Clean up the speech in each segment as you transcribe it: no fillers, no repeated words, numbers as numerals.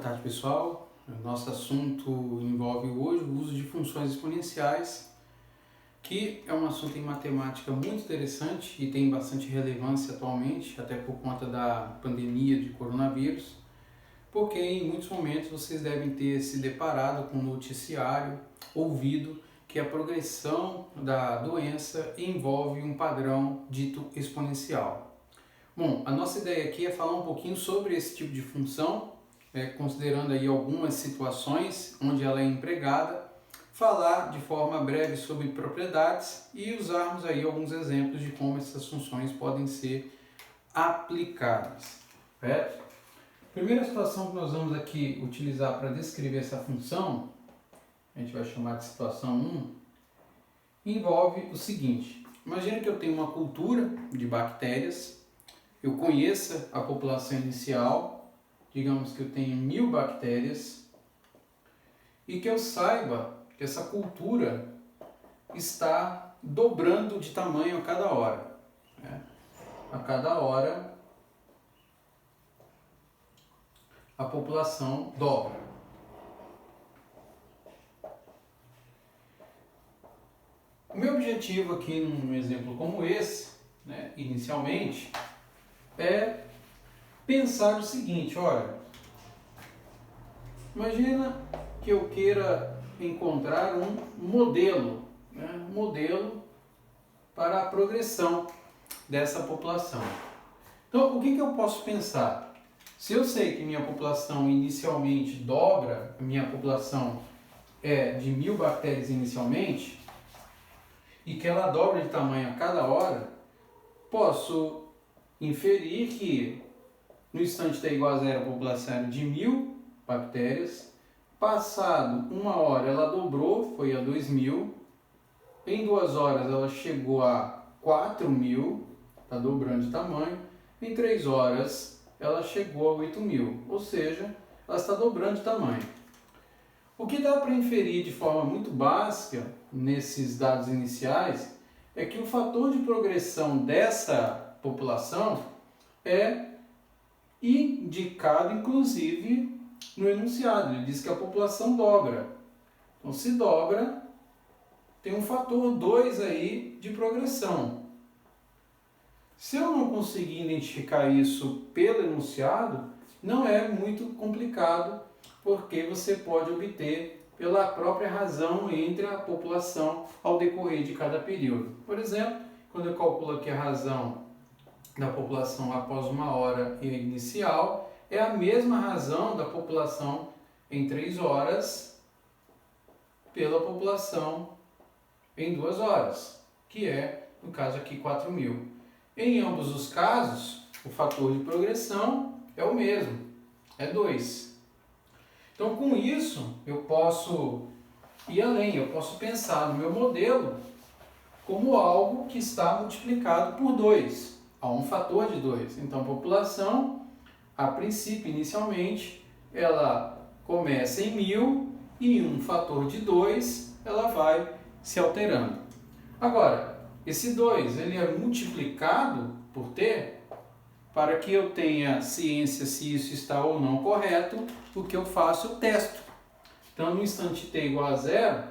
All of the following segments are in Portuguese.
tarde, pessoal. Nosso assunto envolve hoje o uso de funções exponenciais, que é um assunto em matemática muito interessante e tem bastante relevância atualmente, até por conta da pandemia de coronavírus, porque em muitos momentos vocês devem ter se deparado com um noticiário, ouvido que a progressão da doença envolve um padrão dito exponencial. Bom, a nossa ideia aqui é falar um pouquinho sobre esse tipo de função, considerando aí algumas situações onde ela é empregada, falar de forma breve sobre propriedades e usarmos aí alguns exemplos de como essas funções podem ser aplicadas. Certo? A primeira situação que nós vamos aqui utilizar para descrever essa função, a gente vai chamar de situação 1, envolve o seguinte: imagina que eu tenho uma cultura de bactérias, eu conheça a população inicial, digamos que eu tenho 1000 bactérias, e que eu saiba que essa cultura está dobrando de tamanho a cada hora. A cada hora a população dobra. O meu objetivo aqui num exemplo como esse, inicialmente, é pensar o seguinte: olha, imagina que eu queira encontrar um modelo para a progressão dessa população. Então, o que eu posso pensar? Se eu sei que minha população inicialmente dobra, minha população é de 1000 bactérias inicialmente, e que ela dobra de tamanho a cada hora, posso inferir que no instante t igual a zero a população era de 1000 bactérias, passado 1 hora ela dobrou, foi a 2000, em 2 horas ela chegou a 4000, está dobrando de tamanho, em 3 horas ela chegou a 8000, ou seja, ela está dobrando de tamanho. O que dá para inferir de forma muito básica nesses dados iniciais é que o fator de progressão dessa população é indicado inclusive no enunciado. Ele diz que a população dobra. Então, se dobra, tem um fator 2 aí de progressão. Se eu não conseguir identificar isso pelo enunciado, não é muito complicado, porque você pode obter pela própria razão entre a população ao decorrer de cada período. Por exemplo, quando eu calculo aqui a razão da população após 1 hora inicial, é a mesma razão da população em 3 horas pela população em 2 horas, que é, no caso aqui, 4000. Em ambos os casos, o fator de progressão é o mesmo, é 2. Então, com isso, eu posso ir além, eu posso pensar no meu modelo como algo que está multiplicado por 2, a um fator de 2. Então, a população, a princípio, inicialmente, ela começa em 1000 e em um fator de 2 ela vai se alterando. Agora, esse 2 ele é multiplicado por t. Para que eu tenha ciência se isso está ou não correto, o que eu faço? Eu testo. Então, no instante t igual a zero,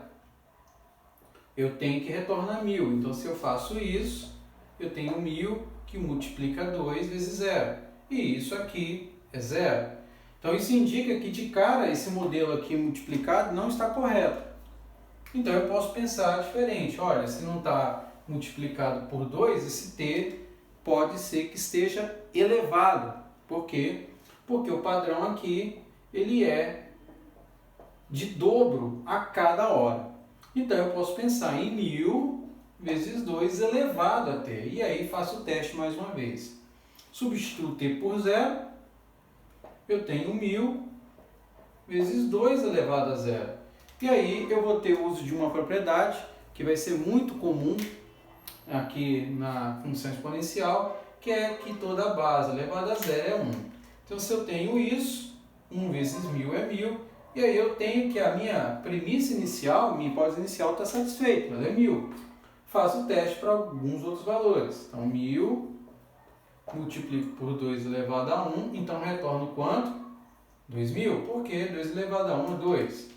eu tenho que retornar 1000. Então, se eu faço isso, eu tenho 1000 que multiplica 2 vezes 0. E isso aqui é 0. Então, isso indica que de cara esse modelo aqui multiplicado não está correto. Então, eu posso pensar diferente. Olha, se não está multiplicado por 2, esse t pode ser que esteja elevado. Por quê? Porque o padrão aqui ele é de dobro a cada hora. Então, eu posso pensar em 1000 vezes 2 elevado a t. E aí, faço o teste mais uma vez. Substituo t por 0. Eu tenho 1000 vezes 2 elevado a 0. E aí, eu vou ter o uso de uma propriedade que vai ser muito comum aqui na função exponencial, que é que toda a base elevada a 0 é 1. Então, se eu tenho isso, 1 vezes 1000 é 1000, e aí eu tenho que a minha premissa inicial, minha hipótese inicial está satisfeita, ela é 1000. Faço o teste para alguns outros valores. Então, 1000 multiplico por 2 elevado a 1, então retorno quanto? 2.000? Por quê? 2 elevado a 1 é 2.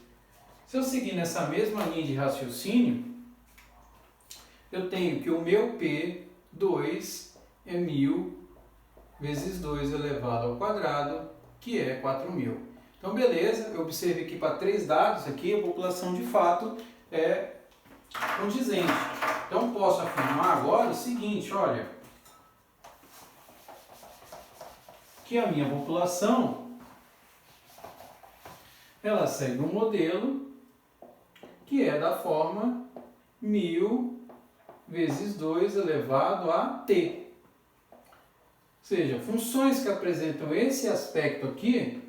Se eu seguir nessa mesma linha de raciocínio, eu tenho que o meu P2 é 1.000 vezes 2 elevado ao quadrado, que é 4.000. Então, beleza, eu observei que para 3 dados aqui, a população de fato é condizente. Então, posso afirmar agora o seguinte, olha, que a minha população, ela segue um modelo que é da forma 1.000 vezes 2 elevado a t. Ou seja, funções que apresentam esse aspecto aqui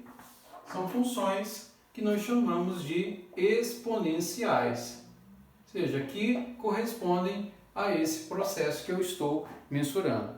são funções que nós chamamos de exponenciais. Ou seja, que correspondem a esse processo que eu estou mensurando.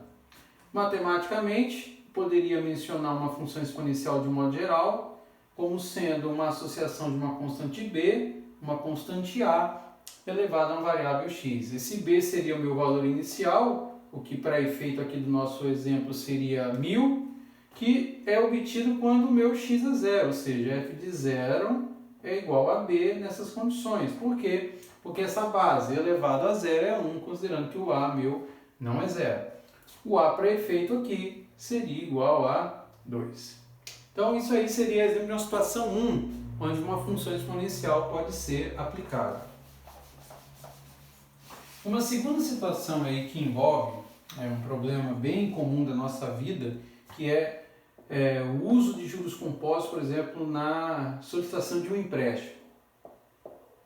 Matematicamente, poderia mencionar uma função exponencial de um modo geral, como sendo uma associação de uma constante b, uma constante a, elevada a uma variável x. Esse b seria o meu valor inicial, o que para efeito aqui do nosso exemplo seria 1.000, que é obtido quando o meu x é zero, ou seja, f de 0 é igual a b nessas condições. Por quê? Porque essa base elevado a zero é 1, considerando que o a meu não é zero. O a para efeito aqui seria igual a 2. Então isso aí seria exemplo de uma situação 1, onde uma função exponencial pode ser aplicada. Uma segunda situação aí que envolve um problema bem comum da nossa vida, que é o uso de juros compostos, por exemplo, na solicitação de um empréstimo.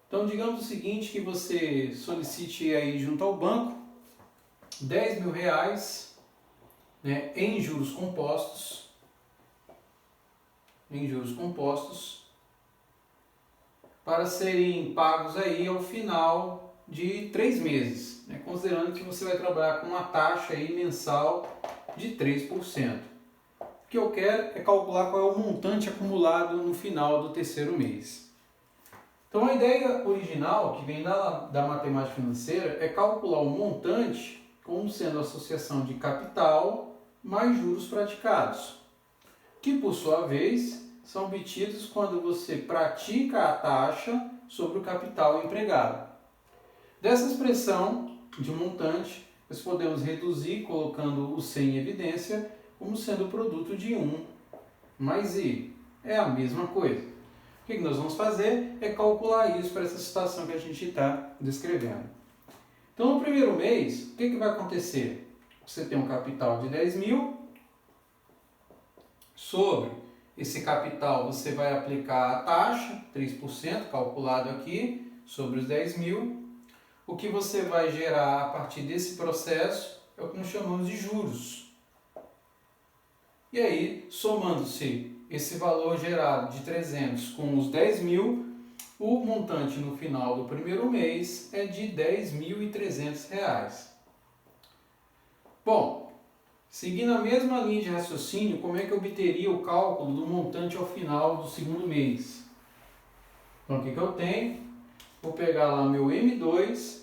Então, digamos o seguinte, que você solicite aí junto ao banco R$10.000, né, em juros compostos, para serem pagos aí ao final de 3 meses, né, considerando que você vai trabalhar com uma taxa aí mensal de 3%. O que eu quero é calcular qual é o montante acumulado no final do terceiro mês. Então, a ideia original, que vem da matemática financeira, é calcular o montante como sendo a associação de capital mais juros praticados, que, por sua vez, são obtidos quando você pratica a taxa sobre o capital empregado. Dessa expressão de montante, nós podemos reduzir colocando o C em evidência como sendo o produto de 1 mais I. É a mesma coisa. O que nós vamos fazer é calcular isso para essa situação que a gente está descrevendo. Então, no primeiro mês, o que vai acontecer? Você tem um capital de 10.000, sobre esse capital você vai aplicar a taxa, 3%, calculado aqui, sobre os 10.000. O que você vai gerar a partir desse processo é o que nós chamamos de juros. E aí, somando-se esse valor gerado de 300 com os 10.000, o montante no final do primeiro mês é de R$10.300. Bom, seguindo a mesma linha de raciocínio, como é que eu obteria o cálculo do montante ao final do segundo mês? Então, o que eu tenho? Vou pegar lá meu M2,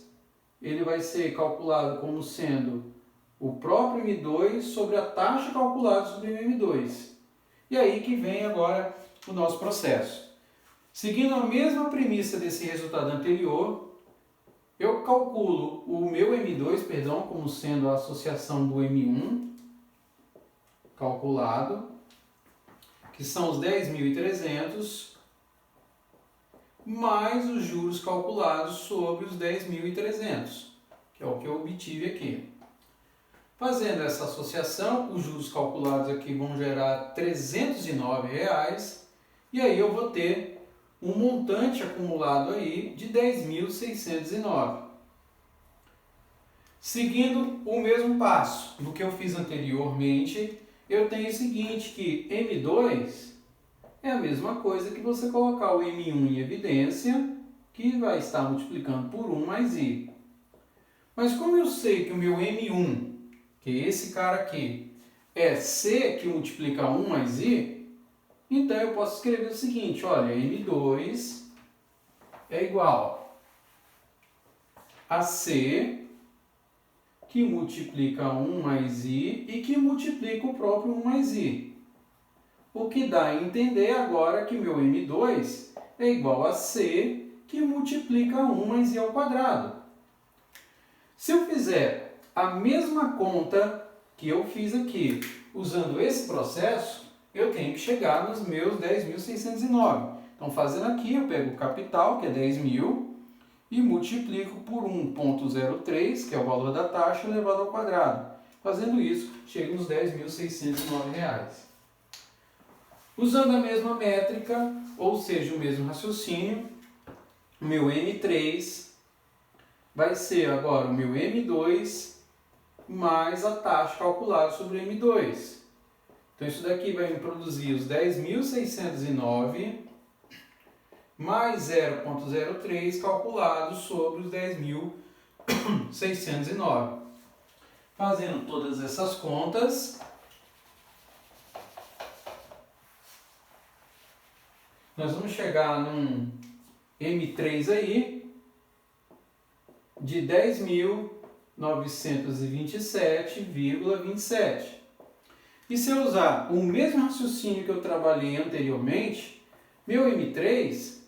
ele vai ser calculado como sendo o próprio M2 sobre a taxa calculada sobre o M2. E aí que vem agora o nosso processo. Seguindo a mesma premissa desse resultado anterior, eu calculo o meu M2, como sendo a associação do M1 calculado, que são os 10.300, mais os juros calculados sobre os 10.300, que é o que eu obtive aqui. Fazendo essa associação, os juros calculados aqui vão gerar R$ 309,00, e aí eu vou ter um montante acumulado aí de 10.609. Seguindo o mesmo passo do que eu fiz anteriormente, eu tenho o seguinte, que M2 é a mesma coisa que você colocar o M1 em evidência, que vai estar multiplicando por 1 mais I. Mas como eu sei que o meu M1, que é esse cara aqui, é C que multiplica 1 mais I, então eu posso escrever o seguinte, olha, M2 é igual a C que multiplica 1 mais I e que multiplica o próprio 1 mais I. o que dá a entender agora que meu M2 é igual a C, que multiplica 1 mais I ao quadrado. Se eu fizer a mesma conta que eu fiz aqui, usando esse processo, eu tenho que chegar nos meus 10.609. Então, fazendo aqui, eu pego o capital, que é 10.000, e multiplico por 1,03, que é o valor da taxa, elevado ao quadrado. Fazendo isso, chego nos R$ 10.609. Usando a mesma métrica, ou seja, o mesmo raciocínio, o meu M3 vai ser agora o meu M2 mais a taxa calculada sobre o M2. Então, isso daqui vai me produzir os 10.609 mais 0,03 calculado sobre os 10.609. Fazendo todas essas contas, nós vamos chegar num M3 aí de 10.927,27. E se eu usar o mesmo raciocínio que eu trabalhei anteriormente, meu M3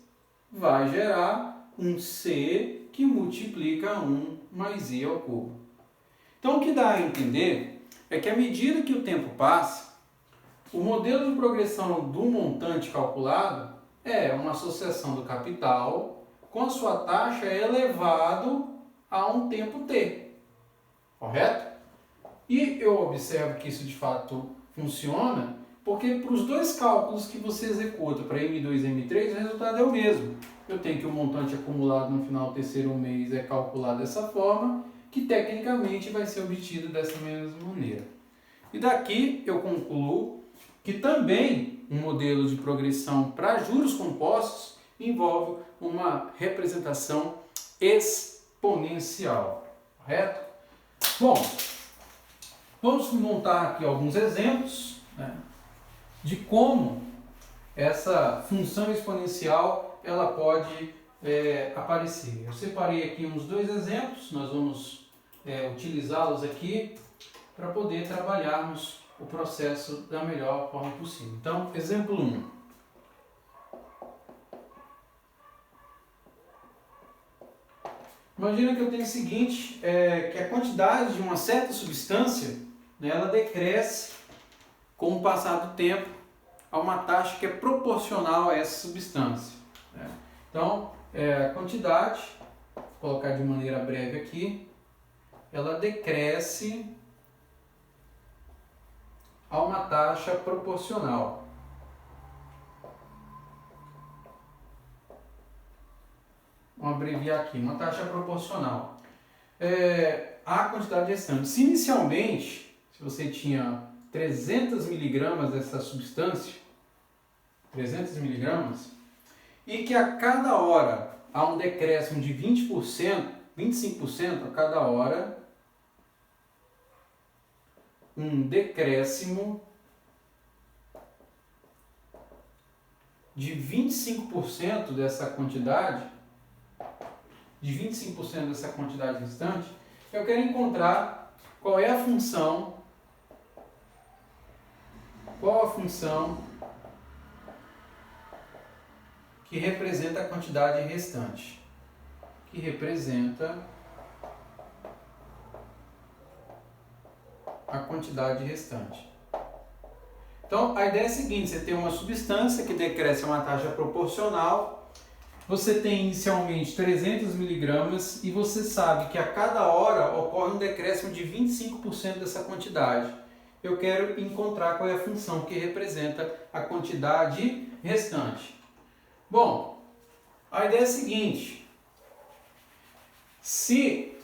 vai gerar um C que multiplica 1 mais I ao cubo. Então, o que dá a entender é que à medida que o tempo passa, o modelo de progressão do montante calculado é uma associação do capital com a sua taxa elevado a um tempo t, correto? E eu observo que isso de fato funciona porque para os dois cálculos que você executa, para M2 e M3, o resultado é o mesmo. Eu tenho que o montante acumulado no final do terceiro mês é calculado dessa forma, que tecnicamente vai ser obtido dessa mesma maneira. E daqui eu concluo que também um modelo de progressão para juros compostos envolve uma representação exponencial, correto? Bom, vamos montar aqui alguns exemplos, né, de como essa função exponencial ela pode aparecer. Eu separei aqui uns dois exemplos, nós vamos utilizá-los aqui para poder trabalharmos o processo da melhor forma possível. Então, exemplo 1. Imagina que eu tenho o seguinte, que a quantidade de uma certa substância, né, ela decresce com o passar do tempo a uma taxa que é proporcional a essa substância, né? Então, a quantidade, vou colocar de maneira breve aqui, ela decresce a uma taxa proporcional. Vamos abreviar aqui, uma taxa proporcional à quantidade restante. Se inicialmente, se você tinha 300 miligramas dessa substância, 300 miligramas, e que a cada hora há um decréscimo de 20%, 25% a cada hora, um decréscimo de 25% dessa quantidade, restante, eu quero encontrar qual a função que representa a quantidade restante, Então, a ideia é a seguinte, você tem uma substância que decresce a uma taxa proporcional, você tem inicialmente 300 miligramas e você sabe que a cada hora ocorre um decréscimo de 25% dessa quantidade. Eu quero encontrar qual é a função que representa a quantidade restante. Bom, a ideia é a seguinte, se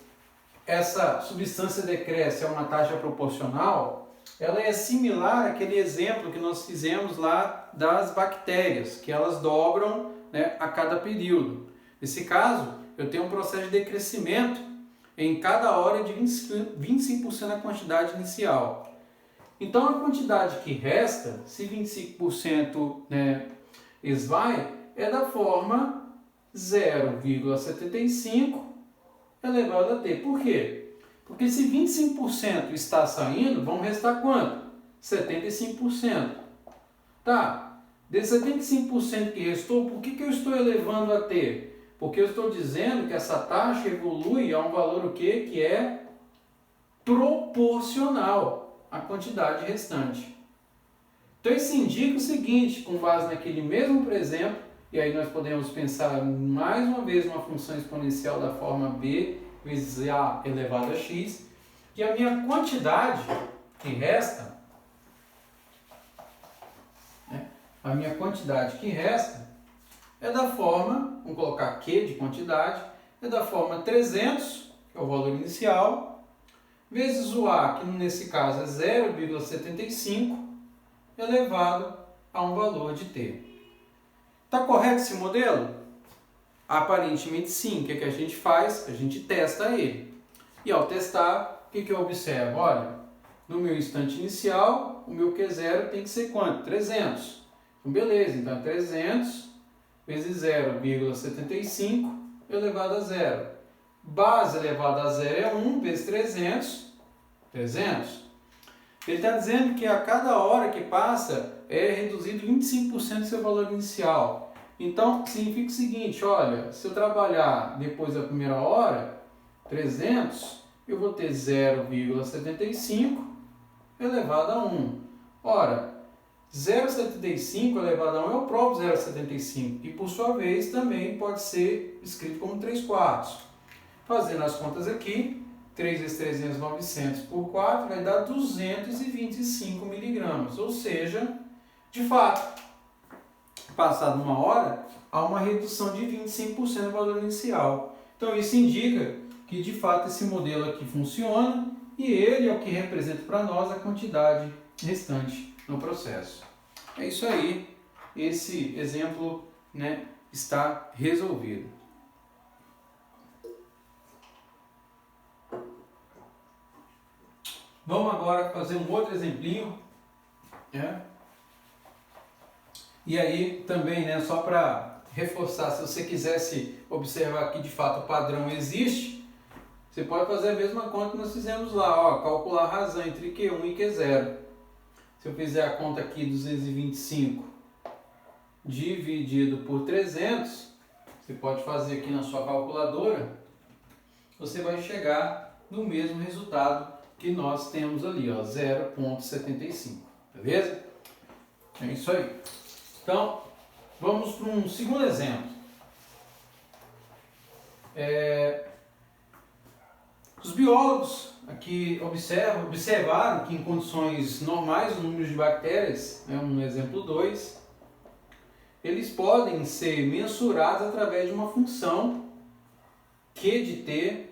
essa substância decresce a uma taxa proporcional, ela é similar àquele exemplo que nós fizemos lá das bactérias, que elas dobram, né, a cada período. Nesse caso, eu tenho um processo de decrescimento em cada hora de 25% da quantidade inicial. Então, a quantidade que resta, se 25%, né, esvai, é da forma 0,75 elevado a t. Por quê? Porque se 25% está saindo, vão restar quanto? 75%. Tá, desse 75% que restou, por que eu estou elevando a T? Porque eu estou dizendo que essa taxa evolui a um valor o quê? Que é proporcional à quantidade restante. Então isso indica o seguinte, com base naquele mesmo exemplo, e aí nós podemos pensar mais uma vez uma função exponencial da forma b vezes a elevado a x, que a minha quantidade que resta, a minha quantidade que resta é da forma, vamos colocar Q de quantidade, é da forma 300, que é o valor inicial, vezes o A, que nesse caso é 0,75, elevado a um valor de T. Está correto esse modelo? Aparentemente sim. O que a gente faz? A gente testa ele. E ao testar, o que eu observo? Olha, no meu instante inicial, o meu Q0 tem que ser quanto? 300. Então, beleza. Então, 300 vezes 0,75 elevado a zero. Base elevada a zero é 1 vezes 300, 300. Ele está dizendo que a cada hora que passa é reduzido 25% do seu valor inicial. Então, significa o seguinte, olha, se eu trabalhar depois da primeira hora, 300, eu vou ter 0,75 elevado a 1. Ora, 0,75 elevado a 1 é o próprio 0,75 e, por sua vez, também pode ser escrito como 3/4. Fazendo as contas aqui, 3 vezes 300, 900 por 4 vai dar 225 miligramas. Ou seja, de fato, passada uma hora, há uma redução de 25% do valor inicial. Então isso indica que de fato esse modelo aqui funciona e ele é o que representa para nós a quantidade restante no processo. É isso aí, esse exemplo, né, está resolvido. Vamos agora fazer um outro exemplinho, né? E aí também, né, só para reforçar, se você quisesse observar que de fato o padrão existe, você pode fazer a mesma conta que nós fizemos lá, ó, calcular a razão entre Q1 e Q0. Se eu fizer a conta aqui, 225 dividido por 300, você pode fazer aqui na sua calculadora, você vai chegar no mesmo resultado que nós temos ali, ó, 0,75, beleza? É isso aí. Então, vamos para um segundo exemplo. Os biólogos aqui observaram que em condições normais o número de bactérias, no exemplo 2, eles podem ser mensurados através de uma função Q de T,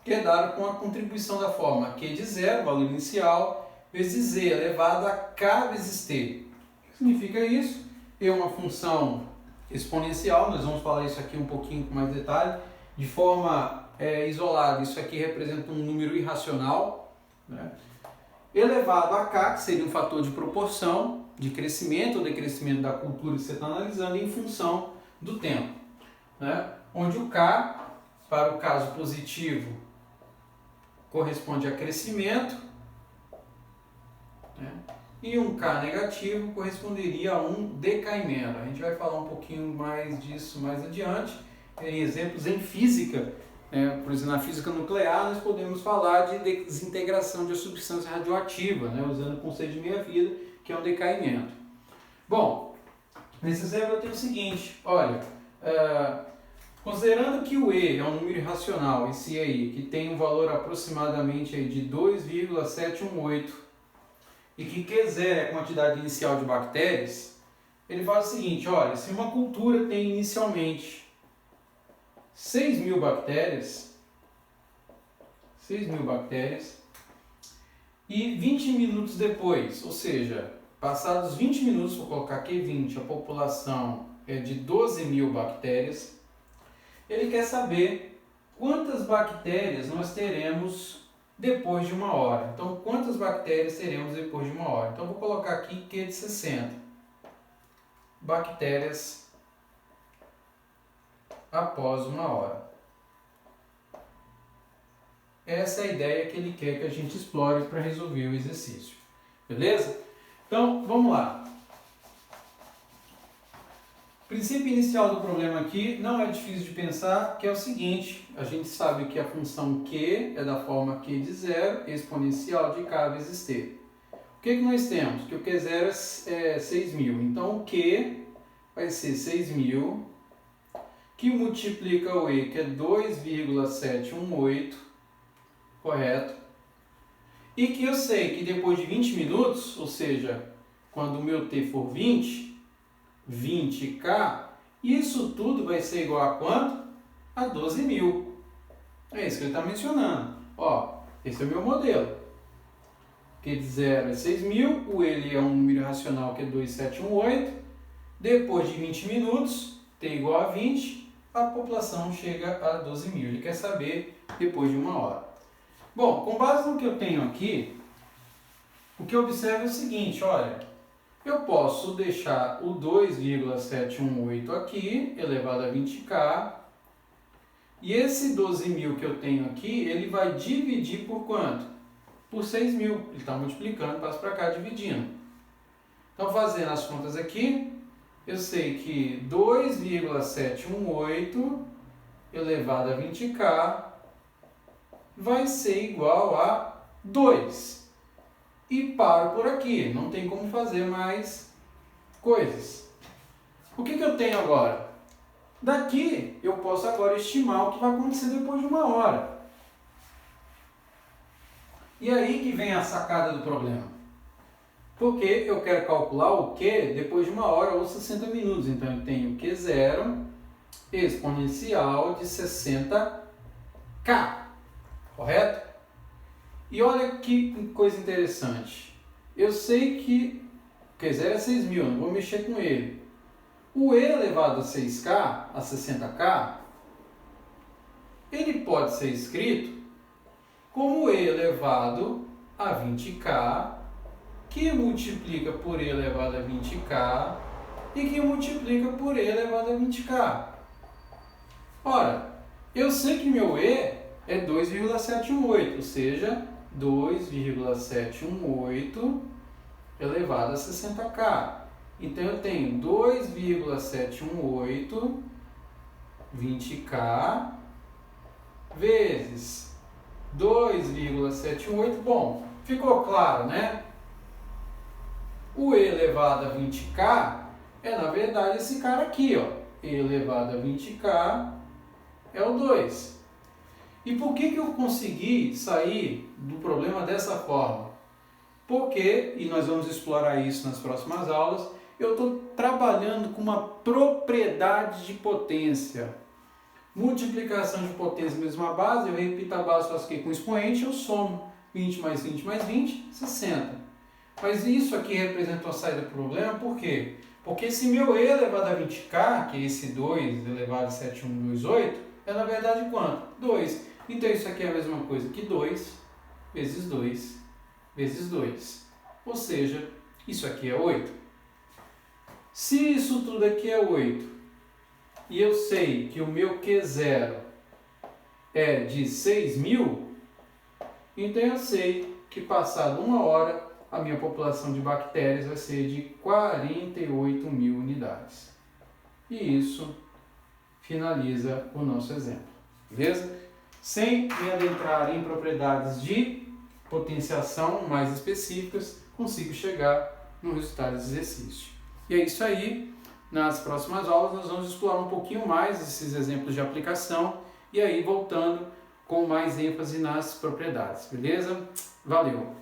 que é dada com a contribuição da forma Q de zero, valor inicial, vezes Z elevado a K vezes T. O que significa isso? É uma função exponencial, nós vamos falar isso aqui um pouquinho com mais detalhe, de forma isolada, isso aqui representa um número irracional, né? Elevado a K, que seria um fator de proporção, de crescimento ou decrescimento da cultura que você está analisando em função do tempo, né? Onde o K, para o caso positivo, corresponde a crescimento, né? E um K negativo corresponderia a um decaimento. A gente vai falar um pouquinho mais disso mais adiante, em exemplos em física. Por exemplo, na física nuclear, nós podemos falar de desintegração de uma substância radioativa, usando o conceito de meia-vida, que é um decaimento. Bom, nesse exemplo eu tenho o seguinte, olha, considerando que o E é um número irracional, esse E aí, que tem um valor aproximadamente aí de 2,718, e que Q0 é a quantidade inicial de bactérias, ele faz o seguinte, olha, se uma cultura tem inicialmente 6.000 bactérias, e 20 minutos depois, ou seja, passados 20 minutos, vou colocar Q20, a população é de 12.000 bactérias, ele quer saber quantas bactérias nós teremos depois de uma hora. Então, quantas bactérias teremos depois de uma hora? Então, vou colocar aqui Q de 60 bactérias após uma hora. Essa é a ideia que ele quer que a gente explore para resolver o exercício. Beleza? Então, vamos lá. princípio inicial do problema aqui não é difícil de pensar, que é o seguinte: a gente sabe que a função Q é da forma Q de zero, exponencial de K vezes T. O que nós temos? Que o Q0 é 6.000, então o Q vai ser 6.000, que multiplica o E, que é 2,718, correto? E que eu sei que depois de 20 minutos, ou seja, quando o meu T for 20K, isso tudo vai ser igual a quanto? A 12.000. É isso que ele está mencionando. Ó, esse é o meu modelo. Q de 0 é 6.000, o L é um número racional que é 2,718. Depois de 20 minutos, T igual a 20, a população chega a 12.000. Ele quer saber depois de 1 hora. Bom, com base no que eu tenho aqui, o que eu observo é o seguinte, olha, eu posso deixar o 2,718 aqui, elevado a 20K, e esse 12.000 que eu tenho aqui, ele vai dividir por quanto? Por 6.000. Ele está multiplicando, passa para cá, dividindo. Então, fazendo as contas aqui, eu sei que 2,718 elevado a 20K vai ser igual a 2. E paro por aqui, não tem como fazer mais coisas. O que eu tenho agora? Daqui eu posso agora estimar o que vai acontecer depois de 1 hora. E aí que vem a sacada do problema. Porque eu quero calcular o Q depois de 1 hora ou 60 minutos. Então eu tenho Q0 exponencial de 60K. Correto? E olha que coisa interessante. Eu sei que Q0 é 6.000, não vou mexer com ele. O E elevado a 6K, a 60K, ele pode ser escrito como E elevado a 20K, que multiplica por E elevado a 20K, e que multiplica por E elevado a 20K. Ora, eu sei que meu E é 2,718, ou seja, 2,718 elevado a 60K. Então, eu tenho 2,718 20K vezes 2,718. Bom, ficou claro, né? O E elevado a 20K é, na verdade, esse cara aqui, ó. E elevado a 20K é o 2. E por que eu consegui sair do problema dessa forma? Porque, e nós vamos explorar isso nas próximas aulas, eu estou trabalhando com uma propriedade de potência. Multiplicação de potência mesma base, eu repito a base, faço aqui com expoente, eu somo 20 mais 20 mais 20, 60. Mas isso aqui representa a saída do problema, por quê? Porque esse meu E elevado a 20K, que é esse 2 elevado a 7128, é na verdade quanto? 2. Então isso aqui é a mesma coisa que 2 vezes 2 vezes 2. Ou seja, isso aqui é 8. Se isso tudo aqui é 8, e eu sei que o meu Q0 é de 6.000, então eu sei que passado 1 hora, a minha população de bactérias vai ser de 48.000 unidades. E isso finaliza o nosso exemplo. Beleza? Sem me adentrar em propriedades de potenciação mais específicas, consigo chegar no resultado desse exercício. E é isso aí. Nas próximas aulas nós vamos explorar um pouquinho mais esses exemplos de aplicação e aí voltando com mais ênfase nas propriedades. Beleza? Valeu!